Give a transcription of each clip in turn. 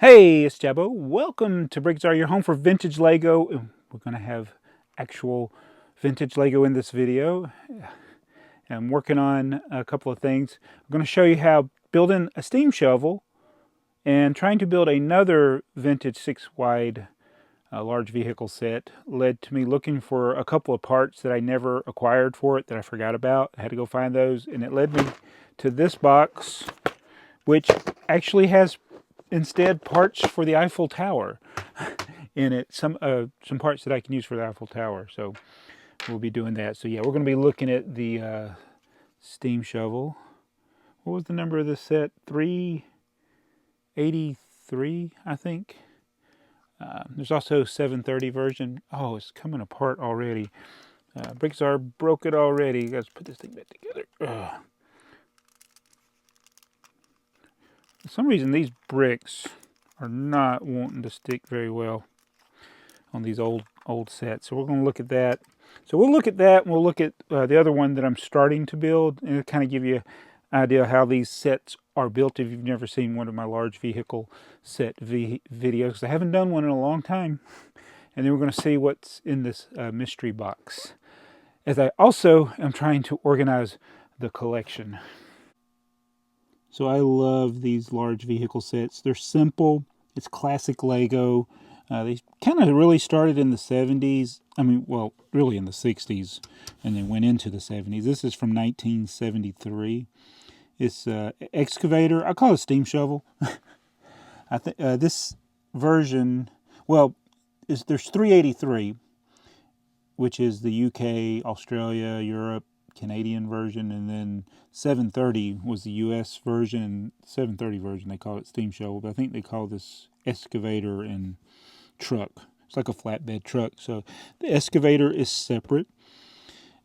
Hey, it's Jabbo. Welcome to BrickTsar, your home for vintage Lego. We're going to have actual vintage Lego in this video. I'm working on a couple of things. I'm going to show you how building a steam shovel and trying to build another vintage 6-wide large vehicle set led to me looking for a couple of parts that I never acquired for it that I forgot about. I had to go find those, and it led me to this box, which actually has instead parts for the Eiffel Tower in it. Some parts that I can use for the Eiffel Tower. So we'll be doing that. So yeah, we're going to be looking at the steam shovel. What was the number of this set? 383, I think. There's also a 730 version. Oh, it's coming apart already. BrickTsar broke it already. Let's put this thing back together. Ugh. For some reason, these bricks are not wanting to stick very well on these old sets. So we're going to look at that. So we'll look at that, and we'll look at the other one that I'm starting to build, and it'll kind of give you an idea how these sets are built if you've never seen one of my large vehicle set videos. I haven't done one in a long time. And then we're going to see what's in this mystery box, as I also am trying to organize the collection. So I love these large vehicle sets. They're simple. It's classic Lego. They kind of really started in the 70s. I mean, well, really in the 60s, and then went into the 70s. This is from 1973. It's excavator. I call it a steam shovel. I think this version, well, there's 383, which is the UK, Australia, Europe, Canadian version, and then 730 was the US version, and 730 version they call it steam shovel, but I think they call this excavator and truck. It's like a flatbed truck. So the excavator is separate.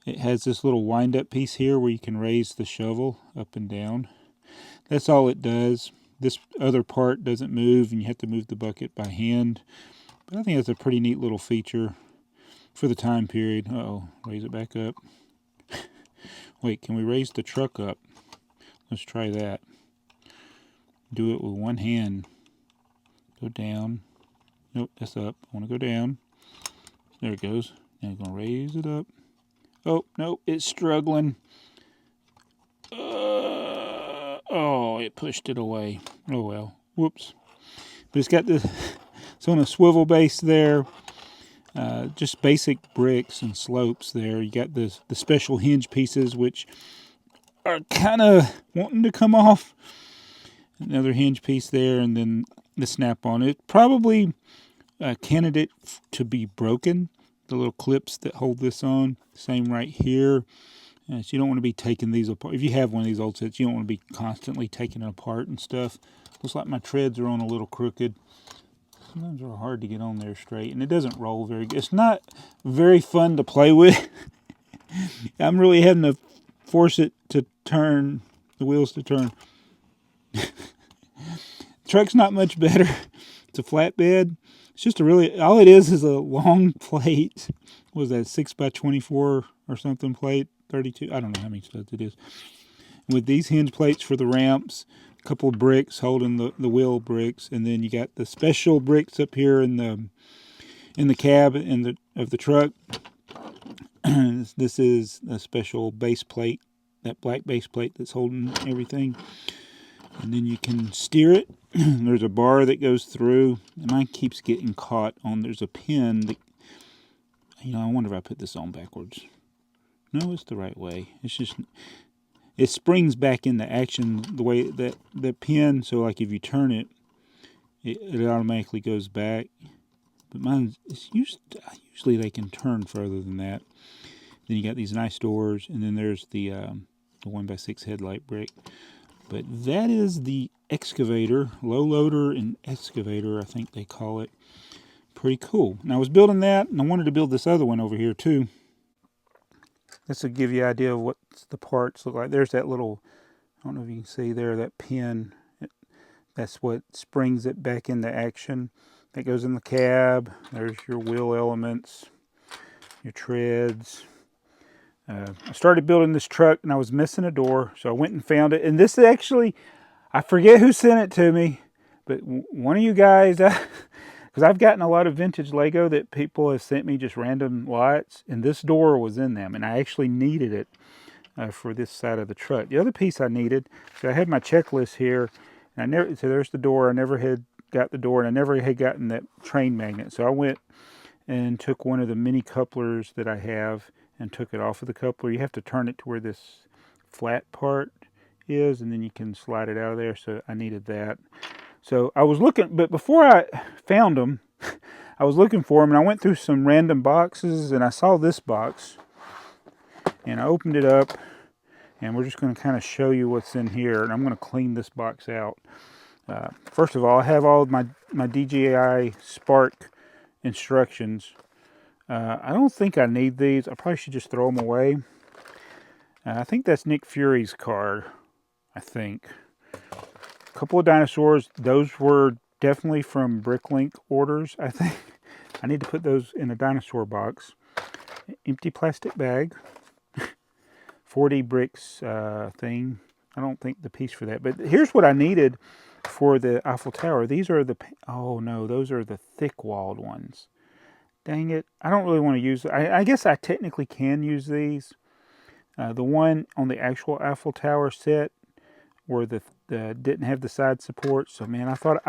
It has this little wind-up piece here where you can raise the shovel up and down. That's all it does. This other part doesn't move, and you have to move the bucket by hand. But I think that's a pretty neat little feature for the time period. Uh-oh, raise it back up. Wait, can we raise the truck up? Let's try that. Do it with one hand. Go down. Nope, that's up. I want to go down. There it goes. Now I'm going to raise it up. Oh, no, it's struggling. Oh, it pushed it away. Oh, well. Whoops. But it's got this... It's on a swivel base there. Just basic bricks and slopes there. You got the special hinge pieces, which are kind of wanting to come off. Another hinge piece there, and then the snap-on. It's probably a candidate to be broken. The little clips that hold this on. Same right here. So you don't want to be taking these apart. If you have one of these old sets, you don't want to be constantly taking it apart and stuff. Looks like my treads are on a little crooked. Sometimes they're hard to get on there straight, and it doesn't roll very good. It's not very fun to play with. I'm really having to force it to turn, the wheels to turn. The truck's not much better. It's a flatbed. It's just all it is a long plate. What was that, 6x24 or something plate? 32, I don't know how many studs it is. With these hinge plates for the ramps, a couple of bricks holding the wheel bricks, and then you got the special bricks up here in the cab of the truck. This is a special base plate, that black base plate that's holding everything. And then you can steer it. There's a bar that goes through, and mine keeps getting caught on. There's a pin that, I wonder if I put this on backwards. No, it's the right way. It's just, it springs back into action the way that the pin, so like if you turn it, it automatically goes back. But mine, usually they can turn further than that. Then you got these nice doors, and then there's the 1x6 headlight brick. But that is the excavator, low loader and excavator, I think they call it. Pretty cool. And I was building that, and I wanted to build this other one over here too. This will give you an idea of what the parts look like. There's that little, I don't know if you can see there, that pin. That's what springs it back into action. That goes in the cab. There's your wheel elements, your treads. I started building this truck, and I was missing a door, so I went and found it. And this actually, I forget who sent it to me, But one of you guys, because I've gotten a lot of vintage Lego that people have sent me just random lots, and this door was in them, and I actually needed it for this side of the truck. The other piece I needed, so I had my checklist here, and so there's the door. I never had got the door, and I never had gotten that train magnet. So I went and took one of the mini couplers that I have and took it off of the coupler. You have to turn it to where this flat part is, and then you can slide it out of there. So I needed that. So I was looking, but before I found them, I was looking for them, and I went through some random boxes, and I saw this box, and I opened it up, and we're just going to kind of show you what's in here, and I'm going to clean this box out. First of all, I have all of my DJI Spark instructions. I don't think I need these. I probably should just throw them away. I think that's Nick Fury's card, I think. A couple of dinosaurs. Those were definitely from Bricklink orders, I think. I need to put those in a dinosaur box. Empty plastic bag. 40 bricks thing. I don't think the piece for that. But here's what I needed for the Eiffel Tower. These are the... Oh, no. Those are the thick-walled ones. Dang it. I don't really want to use... I guess I technically can use these. The one on the actual Eiffel Tower set where the didn't have the side support. So, man, I thought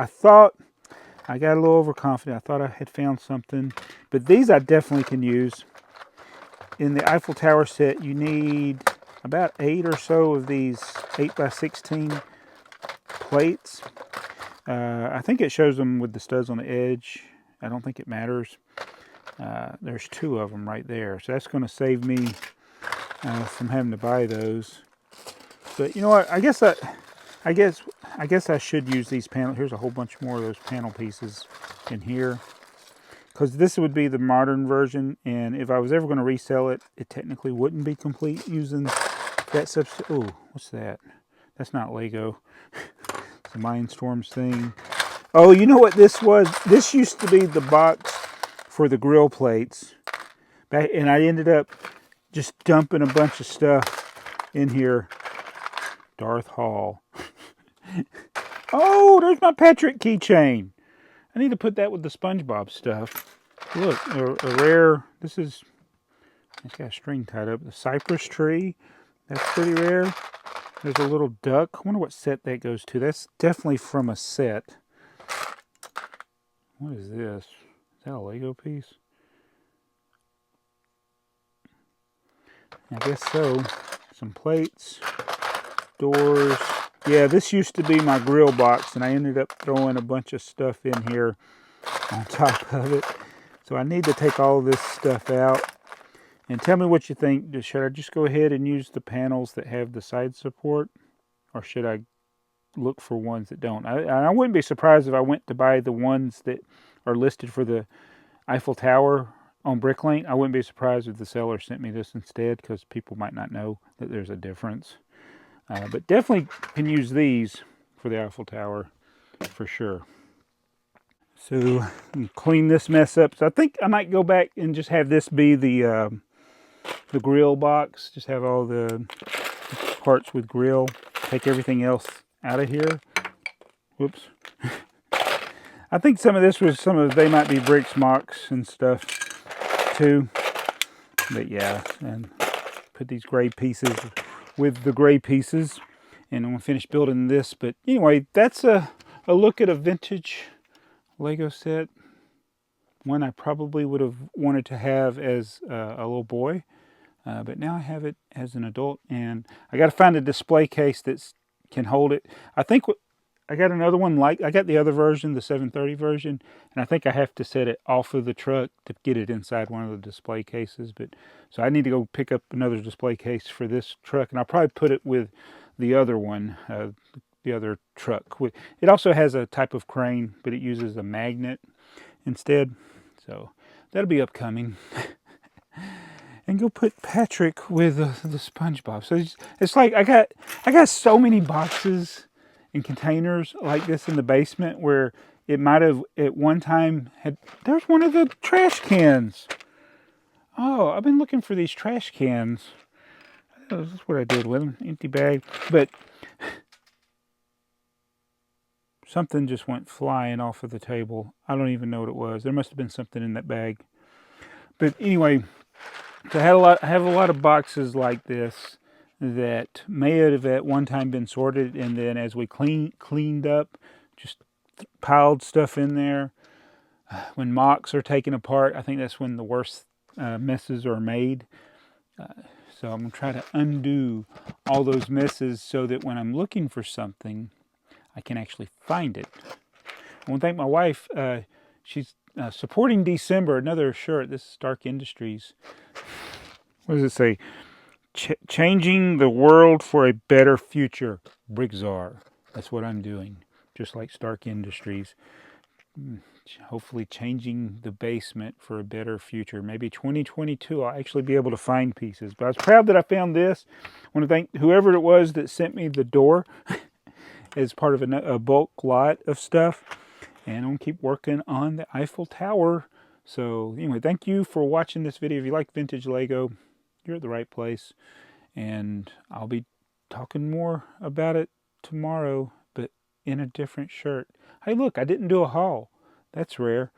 I got a little overconfident. I thought I had found something. But these I definitely can use. In the Eiffel Tower set, you need about 8 or so of these 8x16 plates. I think it shows them with the studs on the edge. I don't think it matters. There's 2 of them right there. So that's going to save me from having to buy those. But you know what? I guess I should use these panels. Here's a whole bunch more of those panel pieces in here, because this would be the modern version, and if I was ever going to resell it, it technically wouldn't be complete using that substitute. Oh, what's that? That's not Lego. It's a Mindstorms thing. Oh, you know what this was? This used to be the box for the grill plates, and I ended up just dumping a bunch of stuff in here. Darth Hall. Oh, there's my Patrick keychain. I need to put that with the SpongeBob stuff. Look, a rare, it's got a string tied up. The cypress tree, that's pretty rare. There's a little duck. I wonder what set that goes to. That's definitely from a set. What is this? Is that a Lego piece? I guess so. Some plates, doors. Yeah, this used to be my grill box, and I ended up throwing a bunch of stuff in here on top of it. So I need to take all of this stuff out. And tell me what you think. Should I just go ahead and use the panels that have the side support? Or should I look for ones that don't? I wouldn't be surprised if I went to buy the ones that are listed for the Eiffel Tower on Bricklink. I wouldn't be surprised if the seller sent me this instead, because people might not know that there's a difference. But definitely can use these for the Eiffel Tower for sure. So clean this mess up. So I think I might go back and just have this be the grill box. Just have all the parts with grill. Take everything else out of here. Whoops. I think some of this was some of TheyMightBeBricks mocks and stuff too. But yeah, and put these gray pieces with the gray pieces, and I'm gonna finish building this. But anyway, that's a look at a vintage Lego set. One I probably would have wanted to have as a little boy, but now I have it as an adult, and I got to find a display case that can hold it. I think I got another one I got the other version, the 730 version, and I think I have to set it off of the truck to get it inside one of the display cases. But so I need to go pick up another display case for this truck, and I'll probably put it with the other one, the other truck. It also has a type of crane, but it uses a magnet instead. So that'll be upcoming. And go put Patrick with the SpongeBob. So it's like I got so many boxes and containers like this in the basement, where it might have at one time had... There's one of the trash cans. Oh, I've been looking for these trash cans. This is what I did with them. Empty bag. But something just went flying off of the table. I don't even know what it was. There must have been something in that bag. But anyway, so I have a lot of boxes like this that may have at one time been sorted, and then as we cleaned up, just piled stuff in there. When mocks are taken apart, I think that's when the worst messes are made. So I'm going to try to undo all those messes so that when I'm looking for something, I can actually find it. I want to thank my wife. She's supporting December, another shirt. This is Stark Industries. What does it say? Changing the world for a better future. BrickTsar. That's what I'm doing. Just like Stark Industries. Hopefully changing the basement for a better future. Maybe 2022 I'll actually be able to find pieces. But I was proud that I found this. I want to thank whoever it was that sent me the door as part of a bulk lot of stuff. And I'm going to keep working on the Eiffel Tower. So anyway, thank you for watching this video. If you like vintage Lego, you're at the right place. And I'll be talking more about it tomorrow, but in a different shirt. Hey, look, I didn't do a haul. That's rare.